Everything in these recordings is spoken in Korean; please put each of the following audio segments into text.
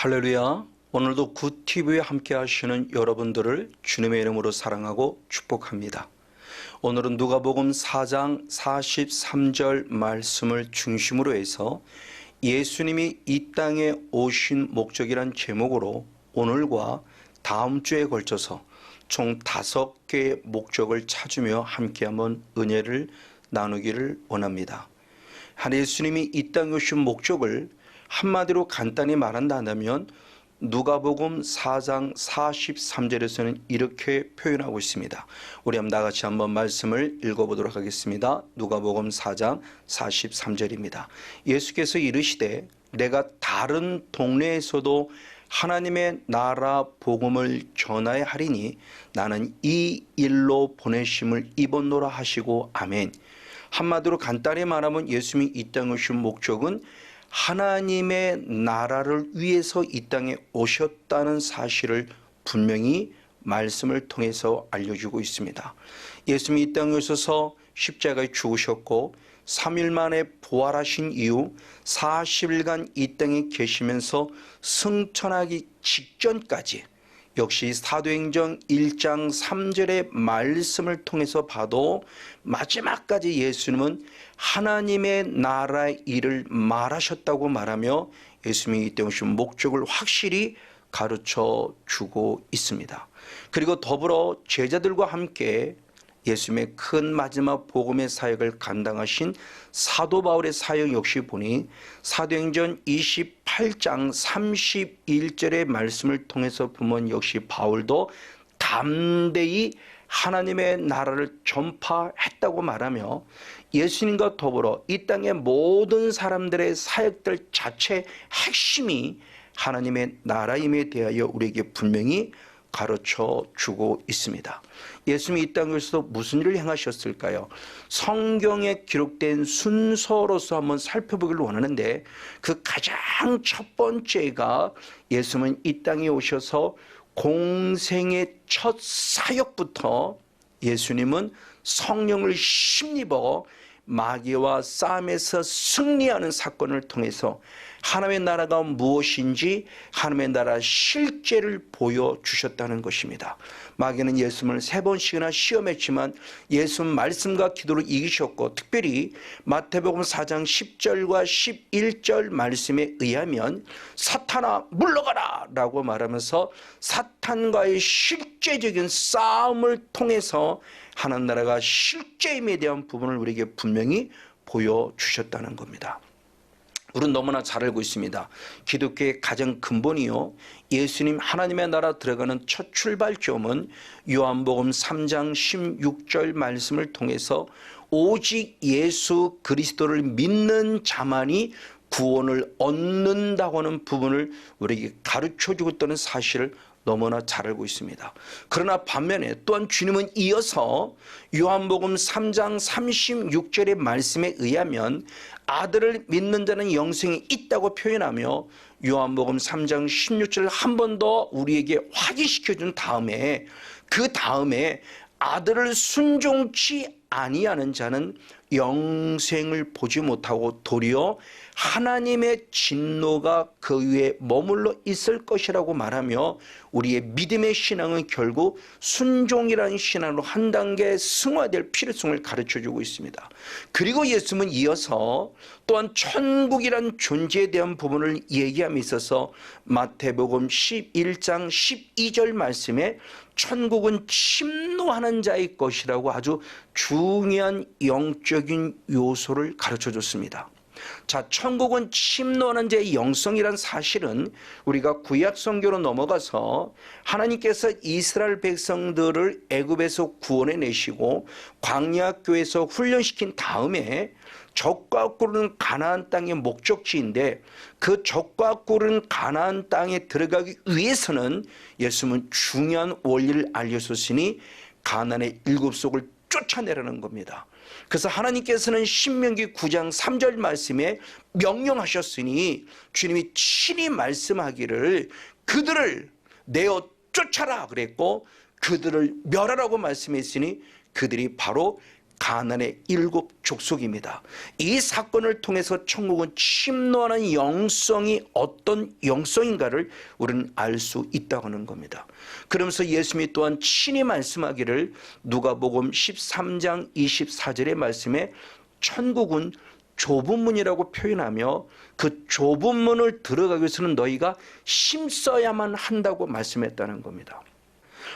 할렐루야. 오늘도 굿TV에 함께 하시는 여러분들을 주님의 이름으로 사랑하고 축복합니다. 오늘은 누가복음 4장 43절 말씀을 중심으로 해서 예수님이 이 땅에 오신 목적이란 제목으로 오늘과 다음 주에 걸쳐서 총 5개의 목적을 찾으며 함께 한번 은혜를 나누기를 원합니다. 예수님이 이 땅에 오신 목적을 한마디로 간단히 말한다면 누가복음 4장 43절에서는 이렇게 표현하고 있습니다. 우리 한번 나같이 한번 말씀을 읽어보도록 하겠습니다. 누가복음 4장 43절입니다. 예수께서 이르시되 내가 다른 동네에서도 하나님의 나라 복음을 전하여 하리니 나는 이 일로 보내심을 입었노라 하시고 아멘. 한마디로 간단히 말하면 예수님이 이 땅에 오신 목적은 하나님의 나라를 위해서 이 땅에 오셨다는 사실을 분명히 말씀을 통해서 알려주고 있습니다. 예수님이 이 땅에 오셔서 십자가에 죽으셨고 3일 만에 부활하신 이후 40일간 이 땅에 계시면서 승천하기 직전까지 역시 사도행전 1장 3절의 말씀을 통해서 봐도 마지막까지 예수님은 하나님의 나라의 일을 말하셨다고 말하며 예수님이 이때 오신 목적을 확실히 가르쳐 주고 있습니다. 그리고 더불어 제자들과 함께 예수님의 큰 마지막 복음의 사역을 감당하신 사도 바울의 사역 역시 보니 사도행전 28장 31절의 말씀을 통해서 보면 역시 바울도 담대히 하나님의 나라를 전파했다고 말하며 예수님과 더불어 이 땅의 모든 사람들의 사역들 자체 핵심이 하나님의 나라임에 대하여 우리에게 분명히 가르쳐 주고 있습니다. 예수님이 이 땅에서 무슨 일을 행하셨을까요? 성경에 기록된 순서로서 한번 살펴보기를 원하는데 그 가장 첫 번째가 예수님은 이 땅에 오셔서 공생의 첫 사역부터 예수님은 성령을 힘입어 마귀와 싸움에서 승리하는 사건을 통해서 하나님의 나라가 무엇인지 하나님의 나라 실제를 보여주셨다는 것입니다. 마귀는 예수님을 3번씩이나 시험했지만 예수님 말씀과 기도로 이기셨고 특별히 마태복음 4장 10절과 11절 말씀에 의하면 사탄아 물러가라 라고 말하면서 사탄과의 실제적인 싸움을 통해서 하나님 나라가 실제임에 대한 부분을 우리에게 분명히 보여주셨다는 겁니다. 우리는 너무나 잘 알고 있습니다. 기독교의 가장 근본이요 예수님 하나님의 나라 들어가는 첫 출발점은 요한복음 3장 16절 말씀을 통해서 오직 예수 그리스도를 믿는 자만이 구원을 얻는다고 하는 부분을 우리에게 가르쳐주고 있다는 사실을 너무나 잘 알고 있습니다. 그러나 반면에 또한 주님은 이어서 요한복음 3장 36절의 말씀에 의하면 아들을 믿는 자는 영생이 있다고 표현하며 요한복음 3장 16절을 한 번 더 우리에게 확인시켜 준 다음에 그 다음에 아들을 순종치 아니하는 자는 영생을 보지 못하고 도리어 하나님의 진노가 그 위에 머물러 있을 것이라고 말하며 우리의 믿음의 신앙은 결국 순종이라는 신앙으로 한 단계 승화될 필요성을 가르쳐주고 있습니다. 그리고 예수님은 이어서 또한 천국이란 존재에 대한 부분을 얘기함에 있어서 마태복음 11장 12절 말씀에 천국은 침노하는 자의 것이라고 아주 중요한 영적인 요소를 가르쳐줬습니다. 자, 천국은 침노하는 자의 영성이란 사실은 우리가 구약 성경으로 넘어가서 하나님께서 이스라엘 백성들을 애굽에서 구원해 내시고 광야교에서 훈련시킨 다음에 적과 꿀은 가나안 땅의 목적지인데 그 적과 꿀은 가나안 땅에 들어가기 위해서는 예수님은 중요한 원리를 알려줬으니 가나안의 7속을 쫓아내라는 겁니다. 그래서 하나님께서는 신명기 9장 3절 말씀에 명령하셨으니 주님이 친히 말씀하기를 그들을 내어 쫓아라 그랬고 그들을 멸하라고 말씀했으니 그들이 바로 가나안의 7 족속입니다. 이 사건을 통해서 천국은 침노하는 영성이 어떤 영성인가를 우리는 알 수 있다고 하는 겁니다. 그러면서 예수님이 또한 친히 말씀하기를 누가복음 13장 24절의 말씀에 천국은 좁은 문이라고 표현하며 그 좁은 문을 들어가기 위해서는 너희가 힘써야만 한다고 말씀했다는 겁니다.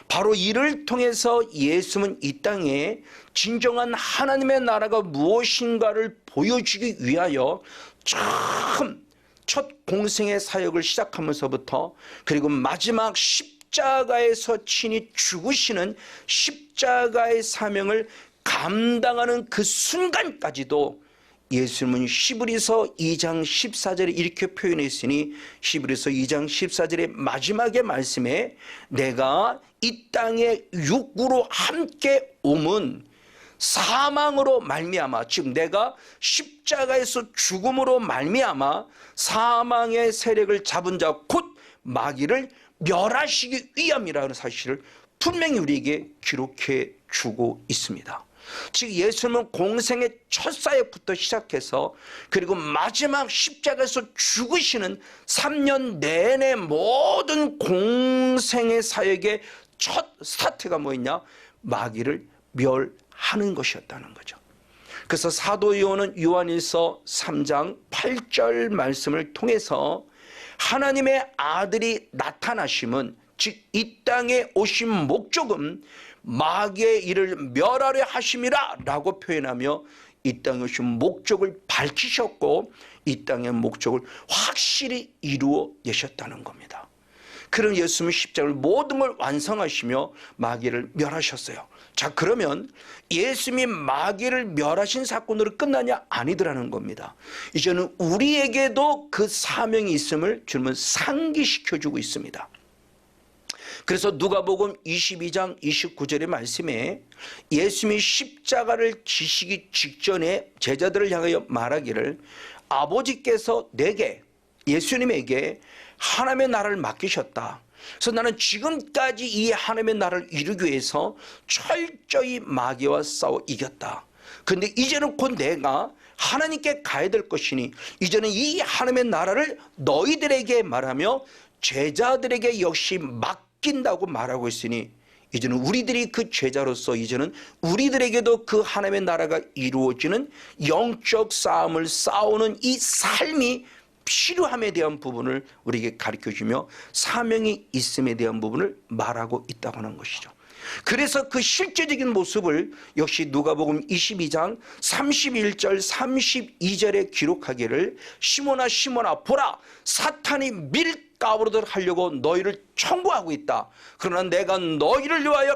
바로 이를 통해서 예수님은 이 땅에 진정한 하나님의 나라가 무엇인가를 보여주기 위하여 처음 첫 공생의 사역을 시작하면서부터 그리고 마지막 십자가에서 친히 죽으시는 십자가의 사명을 감당하는 그 순간까지도 예수님은 히브리서 2장 14절에 이렇게 표현했으니 히브리서 2장 14절의 마지막의 말씀에 내가 이 땅에 육으로 함께 옴은 사망으로 말미암아 즉 내가 십자가에서 죽음으로 말미암아 사망의 세력을 잡은 자 곧 마귀를 멸하시기 위함이라는 사실을 분명히 우리에게 기록해 주고 있습니다. 즉 예수님은 공생의 첫 사역부터 시작해서 그리고 마지막 십자가에서 죽으시는 3년 내내 모든 공생의 사역의 첫 스타트가 뭐였냐? 마귀를 멸하는 것이었다는 거죠. 그래서 사도 요한은 요한일서 3장 8절 말씀을 통해서 하나님의 아들이 나타나심은 즉 이 땅에 오신 목적은 마귀의 일을 멸하려 하심이라 라고 표현하며 이 땅에 오신 목적을 밝히셨고 이 땅의 목적을 확실히 이루어 내셨다는 겁니다. 그런 예수님은 십자가를 모든 걸 완성하시며 마귀를 멸하셨어요. 자, 그러면 예수님이 마귀를 멸하신 사건으로 끝나냐? 아니더라는 겁니다. 이제는 우리에게도 그 사명이 있음을 주님은 상기시켜주고 있습니다. 그래서 누가복음 22장 29절의 말씀에 예수님이 십자가를 지시기 직전에 제자들을 향하여 말하기를 아버지께서 내게 예수님에게 하나님의 나라를 맡기셨다. 그래서 나는 지금까지 이 하나님의 나라를 이루기 위해서 철저히 마귀와 싸워 이겼다. 그런데 이제는 곧 내가 하나님께 가야 될 것이니 이제는 이 하나님의 나라를 너희들에게 말하며 제자들에게 역시 맡긴다고 말하고 있으니 이제는 우리들이 그 제자로서 이제는 우리들에게도 그 하나님의 나라가 이루어지는 영적 싸움을 싸우는 이 삶이 필요함에 대한 부분을 우리에게 가르쳐주며 사명이 있음에 대한 부분을 말하고 있다고 하는 것이죠. 그래서 그 실제적인 모습을 역시 누가복음 22장 31절 32절에 기록하기를 시몬아 시몬아 보라 사탄이 밀가부르듯 하려고 너희를 청구하고 있다. 그러나 내가 너희를 위하여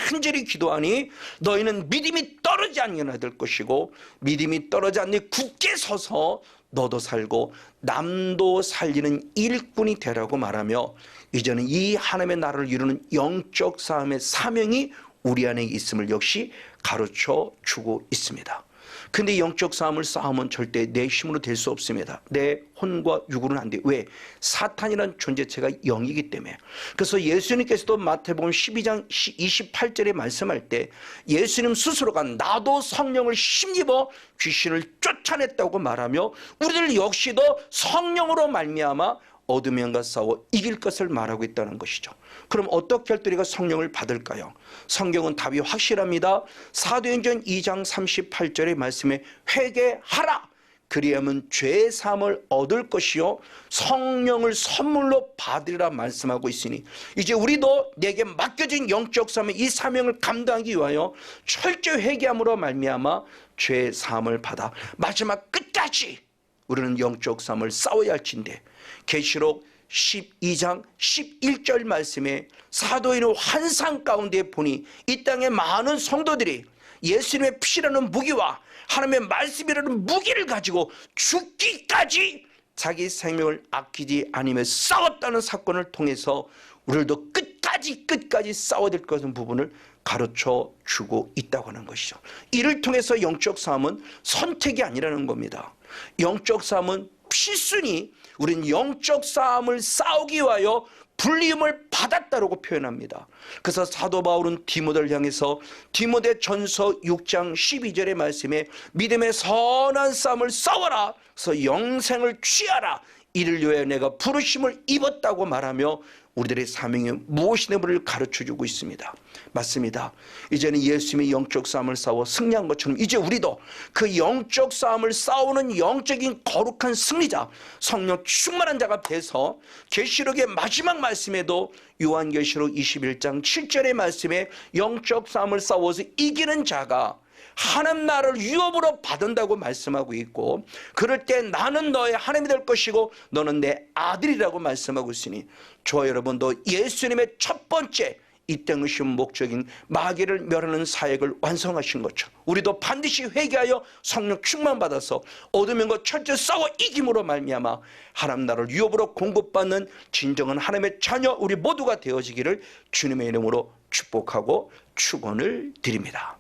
간절히 기도하니 너희는 믿음이 떨어지지 않게 될 것이고 믿음이 떨어지지 않니 굳게 서서 너도 살고 남도 살리는 일꾼이 되라고 말하며 이제는 이 하나님의 나라를 이루는 영적 싸움의 사명이 우리 안에 있음을 역시 가르쳐 주고 있습니다. 근데 영적 싸움을 싸우면 절대 내 힘으로 될 수 없습니다. 내 혼과 육으로는 안 돼. 왜? 사탄이라는 존재체가 영이기 때문에. 그래서 예수님께서도 마태복음 12장 28절에 말씀할 때 예수님 스스로가 나도 성령을 힘입어 귀신을 쫓아냈다고 말하며 우리들 역시도 성령으로 말미암아 어둠의 영과 싸워 이길 것을 말하고 있다는 것이죠. 그럼 어떻게 할 때 우리가 성령을 받을까요? 성경은 답이 확실합니다. 사도행전 2장 38절의 말씀에 회개하라. 그리하면 죄 사함을 얻을 것이요 성령을 선물로 받으리라 말씀하고 있으니 이제 우리도 내게 맡겨진 영적 사명 이 사명을 감당하기 위하여 철저히 회개함으로 말미암아 죄 사함을 받아 마지막 끝까지 우리는 영적 싸움을 싸워야 할진데 계시록 12장 11절 말씀에 사도인의 환상 가운데 보니 이 땅의 많은 성도들이 예수님의 피라는 무기와 하나님의 말씀이라는 무기를 가지고 죽기까지 자기 생명을 아끼지 않으며 싸웠다는 사건을 통해서 우리도 끝까지 싸워야 될 것은 부분을 가르쳐 주고 있다고 하는 것이죠. 이를 통해서 영적 싸움은 선택이 아니라는 겁니다. 영적 싸움은 필순이 우린 영적 싸움을 싸우기 위하여 불림을 받았다라고 표현합니다. 그래서 사도 바울은 디모데를 향해서 디모데 전서 6장 12절의 말씀에 믿음의 선한 싸움을 싸워라. 그래서 영생을 취하라. 이를 위하여 내가 부르심을 입었다고 말하며 우리들의 사명이 무엇이냐를 가르쳐주고 있습니다. 맞습니다. 이제는 예수님의 영적 싸움을 싸워 승리한 것처럼 이제 우리도 그 영적 싸움을 싸우는 영적인 거룩한 승리자, 성령 충만한 자가 돼서 계시록의 마지막 말씀에도 요한계시록 21장 7절의 말씀에 영적 싸움을 싸워서 이기는 자가 하나님 나라를 유업으로 받는다고 말씀하고 있고, 그럴 때 나는 너의 하나님이 될 것이고 너는 내 아들이라고 말씀하고 있으니 저와 여러분도 예수님의 첫 번째 이 땅에 오신 목적인 마귀를 멸하는 사역을 완성하신 것처럼 우리도 반드시 회개하여 성령 충만받아서 얻으면 것 철저히 싸워 이김으로 말미암아 하나님 나라를 유업으로 공급받는 진정한 하나님의 자녀 우리 모두가 되어지기를 주님의 이름으로 축복하고 축원을 드립니다.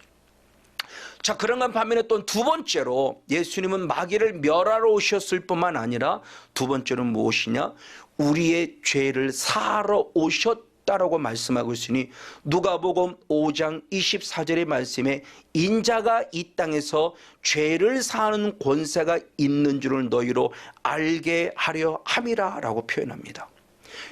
자, 그런가 반면에 또 두 번째로 예수님은 마귀를 멸하러 오셨을 뿐만 아니라 두 번째로는 무엇이냐? 우리의 죄를 사하러 오셨다라고 말씀하고 있으니 누가복음 5장 24절의 말씀에 인자가 이 땅에서 죄를 사하는 권세가 있는 줄을 너희로 알게 하려 함이라 라고 표현합니다.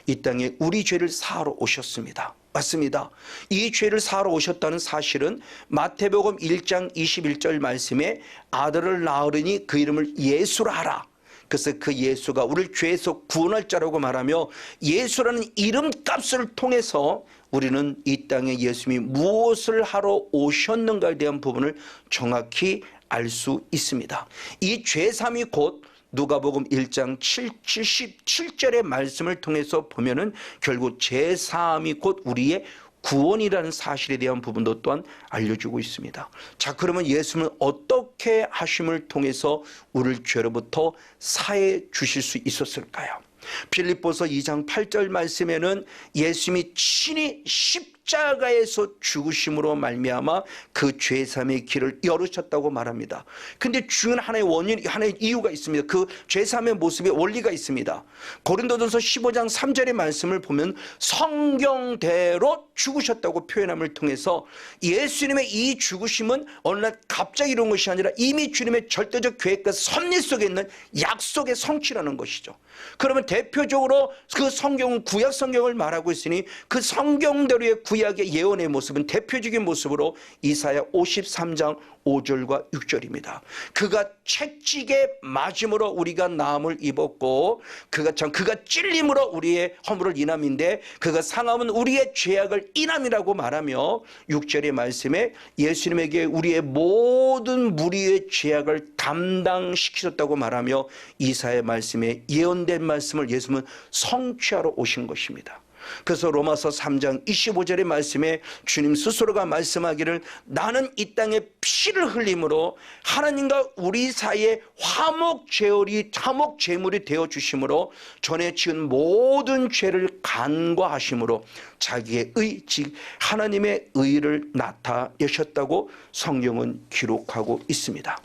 이 땅에 우리 죄를 사하러 오셨습니다. 맞습니다. 이 죄를 사하러 오셨다는 사실은 마태복음 1장 21절 말씀에 아들을 낳으리니 그 이름을 예수라 하라. 그래서 그 예수가 우리를 죄에서 구원할 자라고 말하며 예수라는 이름값을 통해서 우리는 이 땅에 예수님이 무엇을 하러 오셨는가에 대한 부분을 정확히 알 수 있습니다. 이 죄삼이 곧 누가복음 1장 77절의 말씀을 통해서 보면은 결국 죄사함이 곧 우리의 구원이라는 사실에 대한 부분도 또한 알려주고 있습니다. 자, 그러면 예수님은 어떻게 하심을 통해서 우리를 죄로부터 사해 주실 수 있었을까요? 빌립보서 2장 8절 말씀에는 예수님이 친히 십자가에서 죽으심으로 말미암아 그 죄사함의 길을 열으셨다고 말합니다. 근데 중요한 하나의 이유가 있습니다. 그 죄사함의 모습의 원리가 있습니다. 고린도전서 15장 3절의 말씀을 보면 성경대로 죽으셨다고 표현함을 통해서 예수님의 이 죽으심은 어느 날 갑자기 이룬 것이 아니라 이미 주님의 절대적 계획과 섭리 속에 있는 약속의 성취라는 것이죠. 그러면 대표적으로 그 성경은 구약 성경을 말하고 있으니 그 성경대로의 구약의 예언의 모습은 대표적인 모습으로 이사야 53장 5절과 6절입니다. 그가 채찍에 맞음으로 우리가 나음을 입었고 그가 찔림으로 우리의 허물을 인함인데 그가 상함은 우리의 죄악을 인함이라고 말하며 6절의 말씀에 예수님에게 우리의 모든 무리의 죄악을 담당시키셨다고 말하며 이사야의 말씀에 예언된 말씀을 예수님은 성취하러 오신 것입니다. 그래서 로마서 3장 25절의 말씀에 주님 스스로가 말씀하기를 나는 이 땅에 피를 흘림으로 하나님과 우리 사이에 화목 제물이 되어 주심으로 전에 지은 모든 죄를 간과하심으로 자기의 의 즉 하나님의 의를 나타내셨다고 성경은 기록하고 있습니다.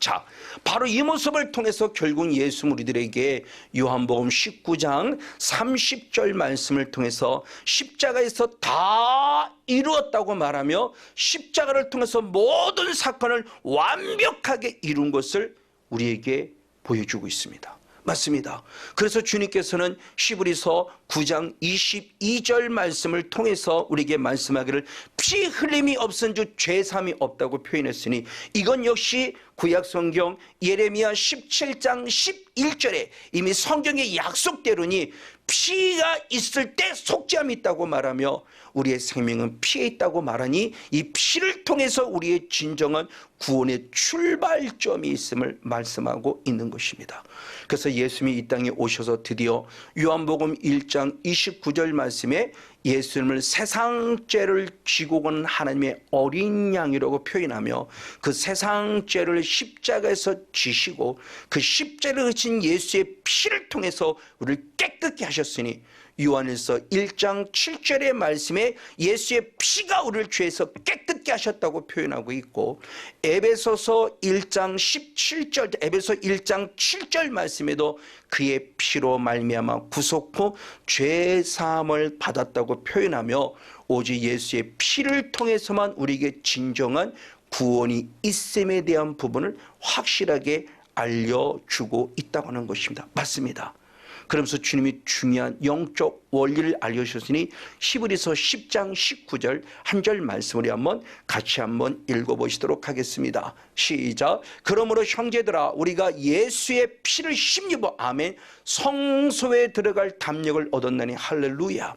자, 바로 이 모습을 통해서 결국 예수 우리들에게 요한복음 19장 30절 말씀을 통해서 십자가에서 다 이루었다고 말하며 십자가를 통해서 모든 사건을 완벽하게 이룬 것을 우리에게 보여주고 있습니다. 맞습니다. 그래서 주님께서는 히브리서 9장 22절 말씀을 통해서 우리에게 말씀하기를 피 흘림이 없은 주 죄삼이 없다고 표현했으니 이건 역시 구약성경 예레미야 17장 11절에 이미 성경의 약속대로니 피가 있을 때 속죄함이 있다고 말하며 우리의 생명은 피에 있다고 말하니 이 피를 통해서 우리의 진정한 구원의 출발점이 있음을 말씀하고 있는 것입니다. 그래서 예수님이 이 땅에 오셔서 드디어 요한복음 1장 29절 말씀에 예수님을 세상 죄를 지고 온 하나님의 어린 양이라고 표현하며 그 세상 죄를 십자가에서 지시고 그 십자가를 지신 예수의 피를 통해서 우리를 깨끗게 하셨으니 요한일서 1장 7절의 말씀에 예수의 피가 우리를 죄에서 깨끗게 하셨다고 표현하고 있고, 에베소서 1장 17절, 에베소 1장 7절 말씀에도 그의 피로 말미암아 구속 후 죄 사함을 받았다고 표현하며, 오직 예수의 피를 통해서만 우리에게 진정한 구원이 있음에 대한 부분을 확실하게 알려주고 있다고 하는 것입니다. 맞습니다. 그러면서 주님이 중요한 영적 원리를 알려주셨으니 히브리서 10장 19절 한 절 말씀을 한번 같이 한번 읽어보시도록 하겠습니다. 시작. 그러므로 형제들아, 우리가 예수의 피를 힘입어, 아멘, 성소에 들어갈 담력을 얻었나니, 할렐루야.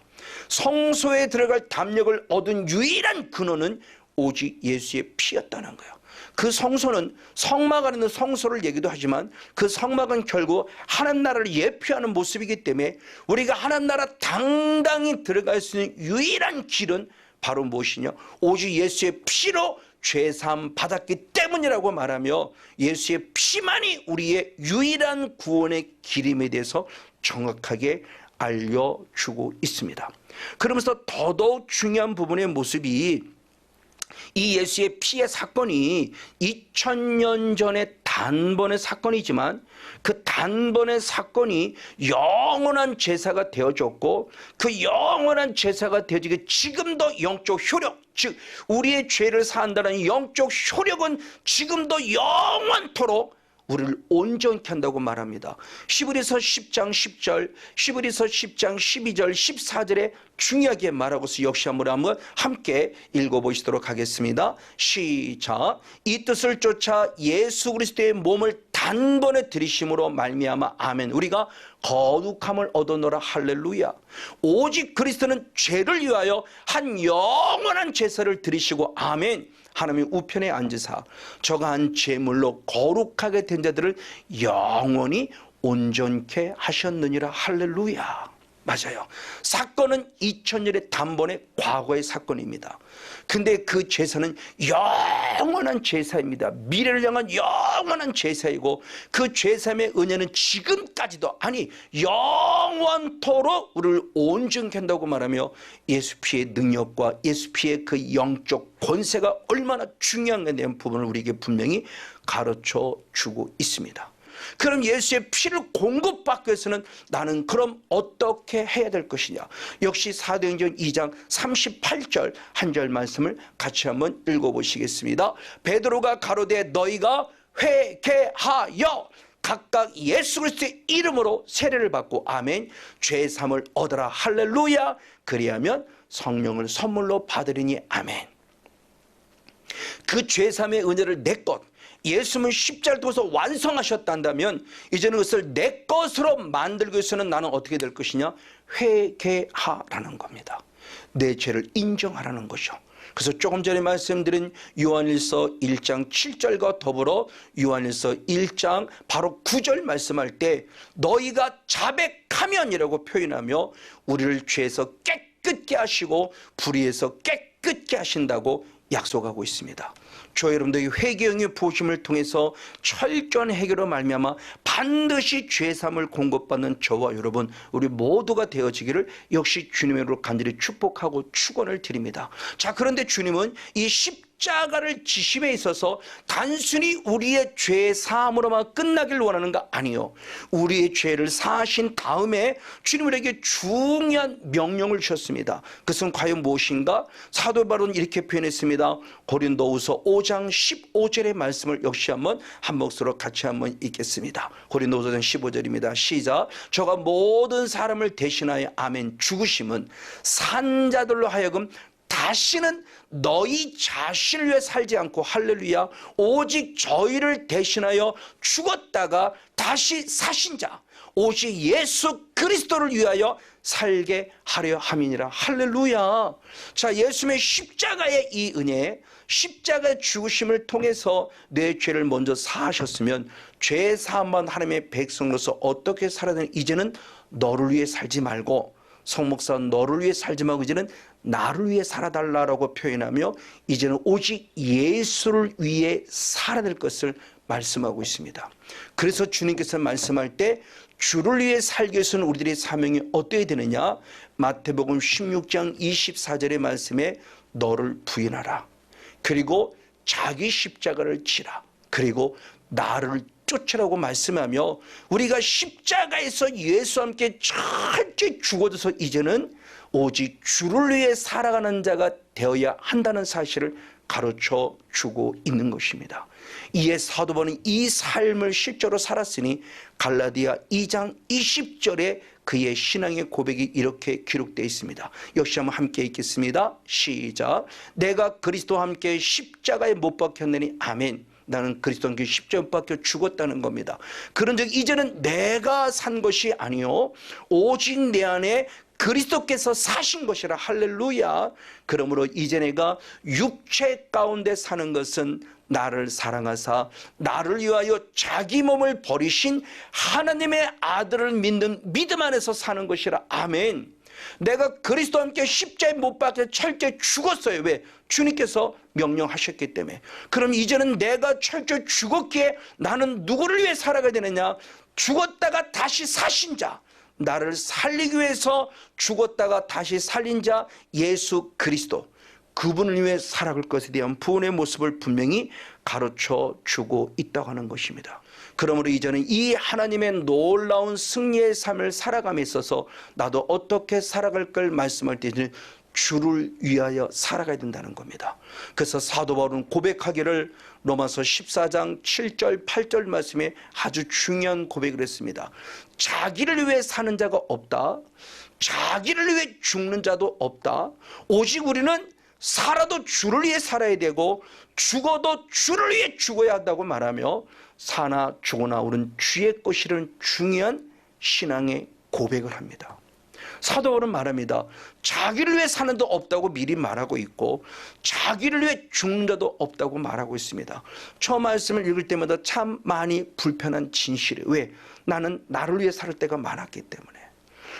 성소에 들어갈 담력을 얻은 유일한 근원은 오직 예수의 피였다는 거예요. 그 성소는 성막 안에 있는 성소를 얘기도 하지만, 그 성막은 결국 하나님 나라를 예표하는 모습이기 때문에 우리가 하나님 나라 당당히 들어갈 수 있는 유일한 길은 바로 무엇이냐? 오직 예수의 피로 죄사함 받았기 때문이라고 말하며, 예수의 피만이 우리의 유일한 구원의 길임에 대해서 정확하게 알려주고 있습니다. 그러면서 더더욱 중요한 부분의 모습이, 이 예수의 피의 사건이 2000년 전의 단번의 사건이지만, 그 단번의 사건이 영원한 제사가 되어졌고, 그 영원한 제사가 되어지게 지금도 영적 효력, 즉 우리의 죄를 사한다는 영적 효력은 지금도 영원토록 우리를 온전케 한다고 말합니다. 히브리서 10장 10절, 히브리서 10장 12절, 14절에 중요하게 말하고서 역시 한번 함께 읽어보시도록 하겠습니다. 시작. 이 뜻을 쫓아 예수 그리스도의 몸을 단번에 들이심으로 말미암아, 아멘, 우리가 거룩함을 얻어노라, 할렐루야. 오직 그리스도는 죄를 위하여 한 영원한 제사를 드리시고, 아멘, 하나님의 우편에 앉으사 저가 한 제물로 거룩하게 된 자들을 영원히 온전케 하셨느니라, 할렐루야. 맞아요. 사건은 2000년의 단번의 과거의 사건입니다. 근데 그 제사는 영원한 제사입니다. 미래를 향한 영원한 제사이고, 그 제사의 은혜는 지금까지도, 아니 영원토록 우리를 온전케 한다고 말하며, 예수 피의 능력과 예수 피의 그 영적 권세가 얼마나 중요한가에 대한 부분을 우리에게 분명히 가르쳐 주고 있습니다. 그럼 예수의 피를 공급받기 위해서는 나는 그럼 어떻게 해야 될 것이냐? 역시 사도행전 2장 38절 한 절 말씀을 같이 한번 읽어보시겠습니다. 베드로가 가로되 너희가 회개하여 각각 예수 그리스도의 이름으로 세례를 받고, 아멘, 죄 사함을 얻어라, 할렐루야. 그리하면 성령을 선물로 받으리니, 아멘. 그 죄 사함의 은혜를 내 것, 예수님은 십자가를 통해서 완성하셨단다면, 이제는 그것을 내 것으로 만들기 위해서는 나는 어떻게 될 것이냐? 회개하라는 겁니다. 내 죄를 인정하라는 것이죠. 그래서 조금 전에 말씀드린 요한일서 1장 7절과 더불어 요한일서 1장 바로 9절 말씀할 때, 너희가 자백하면이라고 표현하며 우리를 죄에서 깨끗게 하시고 불의에서 깨끗게 하신다고 약속하고 있습니다. 저 여러분들이 회개형의 부으심을 통해서 철저한 해결로 말미암아 반드시 죄사함을 공급받는 저와 여러분, 우리 모두가 되어지기를 역시 주님의 이름으로 간절히 축복하고 축원을 드립니다. 자, 그런데 주님은 이 십자가를 지심에 있어서 단순히 우리의 죄 사함으로만 끝나길 원하는가? 아니요. 우리의 죄를 사하신 다음에 주님 우리에게 중요한 명령을 주셨습니다. 그것은 과연 무엇인가? 사도 바울은 이렇게 표현했습니다. 고린도후서 5장 15절의 말씀을 역시 한 목소리로 같이 한번 읽겠습니다. 고린도후서 15절입니다. 시작. 저가 모든 사람을 대신하여, 아멘, 죽으심은 산자들로 하여금 다시는 너희 자신을 위해 살지 않고, 할렐루야, 오직 저희를 대신하여 죽었다가 다시 사신 자, 오직 예수 그리스도를 위하여 살게 하려 함이니라, 할렐루야. 자, 예수님의 십자가의 이 은혜, 십자가의 죽으심을 통해서 내 죄를 먼저 사하셨으면 죄 사함만 하나님의 백성으로서 어떻게 살아야 되는, 이제는 너를 위해 살지 말고, 성목사 너를 위해 살지 말고 이제는 나를 위해 살아달라고 표현하며, 이제는 오직 예수를 위해 살아야 될 것을 말씀하고 있습니다. 그래서 주님께서 말씀할 때 주를 위해 살기 위해서는 우리들의 사명이 어떻게 되느냐? 마태복음 16장 24절의 말씀에 너를 부인하라. 그리고 자기 십자가를 지라. 그리고 나를 쫓으라고 말씀하며 우리가 십자가에서 예수와 함께 철저히 죽어져서 이제는 오직 주를 위해 살아가는 자가 되어야 한다는 사실을 가르쳐 주고 있는 것입니다. 이에 사도 바울은 이 삶을 실제로 살았으니 갈라디아 2장 20절에 그의 신앙의 고백이 이렇게 기록되어 있습니다. 역시 한번 함께 읽겠습니다. 시작. 내가 그리스도와 함께 십자가에 못 박혔느니 아멘. 나는 그리스도와 함께 십자가에 못 박혀 죽었다는 겁니다. 그런즉 이제는 내가 산 것이 아니요 오직 내 안에 그리스도께서 사신 것이라. 할렐루야. 그러므로 이제 내가 육체 가운데 사는 것은 나를 사랑하사 나를 위하여 자기 몸을 버리신 하나님의 아들을 믿는 믿음 안에서 사는 것이라. 아멘. 내가 그리스도와 함께 십자가에 못 박혀 철저히 죽었어요. 왜? 주님께서 명령하셨기 때문에. 그럼 이제는 내가 철저히 죽었기에 나는 누구를 위해 살아가야 되느냐? 죽었다가 다시 사신 자, 나를 살리기 위해서 죽었다가 다시 살린 자 예수 그리스도, 그분을 위해 살아갈 것에 대한 부분의 모습을 분명히 가르쳐 주고 있다고 하는 것입니다. 그러므로 이제는 이 하나님의 놀라운 승리의 삶을 살아감에 있어서 나도 어떻게 살아갈 걸 말씀할 때는 주를 위하여 살아가야 된다는 겁니다. 그래서 사도 바울은 고백하기를 로마서 14장 7절 8절 말씀에 아주 중요한 고백을 했습니다. 자기를 위해 사는 자가 없다. 자기를 위해 죽는 자도 없다. 오직 우리는 살아도 주를 위해 살아야 되고 죽어도 주를 위해 죽어야 한다고 말하며 사나 죽으나 우리는 주의 것이라는 중요한 신앙의 고백을 합니다. 사도 바울은 말합니다. 자기를 위해 사는 도 없다고 미리 말하고 있고 자기를 위해 죽는 자도 없다고 말하고 있습니다. 저 말씀을 읽을 때마다 참 많이 불편한 진실이에요. 왜? 나는 나를 위해 살 때가 많았기 때문에.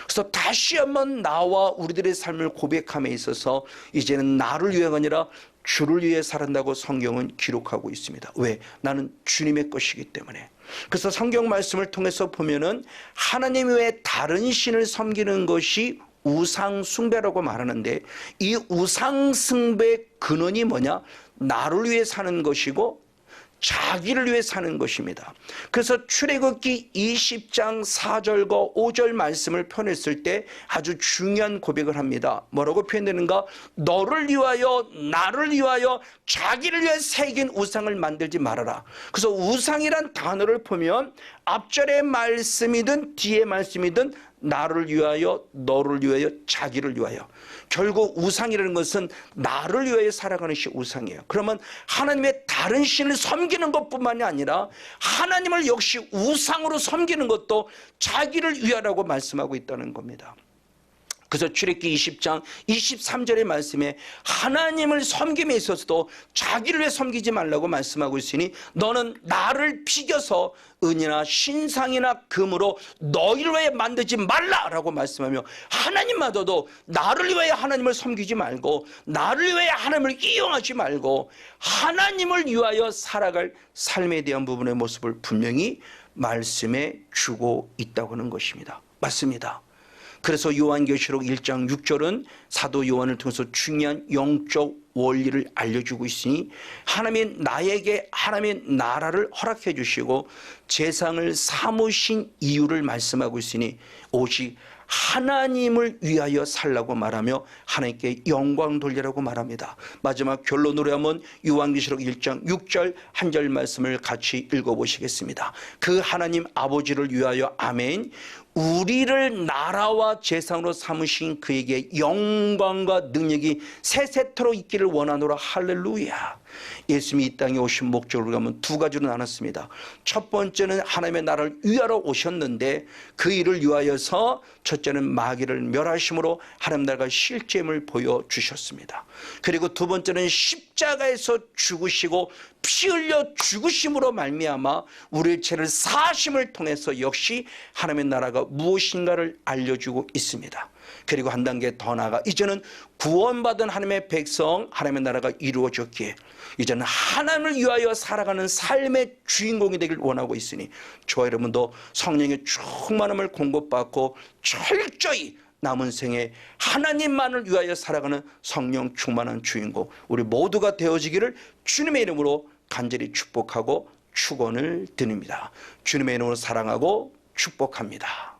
그래서 다시 한번 나와 우리들의 삶을 고백함에 있어서 이제는 나를 위해가 아니라 주를 위해 살았다고 성경은 기록하고 있습니다. 왜? 나는 주님의 것이기 때문에. 그래서 성경 말씀을 통해서 보면은 하나님 외에 다른 신을 섬기는 것이 우상 숭배라고 말하는데 이 우상 숭배의 근원이 뭐냐? 나를 위해 사는 것이고 자기를 위해 사는 것입니다. 그래서 출애굽기 20장 4절과 5절 말씀을 표현했을 때 아주 중요한 고백을 합니다. 뭐라고 표현되는가? 너를 위하여 나를 위하여 자기를 위해 새긴 우상을 만들지 말아라. 그래서 우상이란 단어를 보면 앞절의 말씀이든 뒤의 말씀이든 나를 위하여 너를 위하여 자기를 위하여, 결국 우상이라는 것은 나를 위하여 살아가는 것이 우상이에요. 그러면 하나님의 다른 신을 섬기는 것뿐만이 아니라 하나님을 역시 우상으로 섬기는 것도 자기를 위하라고 말씀하고 있다는 겁니다. 그래서 출애굽기 20장 23절의 말씀에 하나님을 섬김에 있어서도 자기를 위해 섬기지 말라고 말씀하고 있으니 너는 나를 비겨서 은이나 신상이나 금으로 너희를 위해 만들지 말라라고 말씀하며 하나님마저도 나를 위해 하나님을 섬기지 말고 나를 위해 하나님을 이용하지 말고 하나님을 위하여 살아갈 삶에 대한 부분의 모습을 분명히 말씀해 주고 있다고 하는 것입니다. 맞습니다. 그래서 요한계시록 1장 6절은 사도 요한을 통해서 중요한 영적 원리를 알려주고 있으니 하나님이 나에게 하나님의 나라를 허락해 주시고 세상을 삼으신 이유를 말씀하고 있으니 오직 하나님을 위하여 살라고 말하며 하나님께 영광 돌리라고 말합니다. 마지막 결론으로 하면 요한계시록 1장 6절 한 절 말씀을 같이 읽어보시겠습니다. 그 하나님 아버지를 위하여 아멘. 우리를 나라와 재상으로 삼으신 그에게 영광과 능력이 세세토록 있기를 원하노라. 할렐루야. 예수님이 이 땅에 오신 목적을 가면 두 가지로 나눴습니다. 첫 번째는 하나님의 나라를 위하러 오셨는데 그 일을 위하여서 첫째는 마귀를 멸하심으로 하나님 나라가 실제임을 보여주셨습니다. 그리고 두 번째는 십자가에서 죽으시고 피 흘려 죽으심으로 말미암아 우리의 죄를 사하심을 통해서 역시 하나님의 나라가 무엇인가를 알려주고 있습니다. 그리고 한 단계 더 나아가 이제는 구원받은 하나님의 백성, 하나님의 나라가 이루어졌기에 이제는 하나님을 위하여 살아가는 삶의 주인공이 되길 원하고 있으니 저와 여러분도 성령의 충만함을 공급받고 철저히 남은 생에 하나님만을 위하여 살아가는 성령 충만한 주인공 우리 모두가 되어지기를 주님의 이름으로 간절히 축복하고 축원을 드립니다. 주님의 이름으로 사랑하고 축복합니다.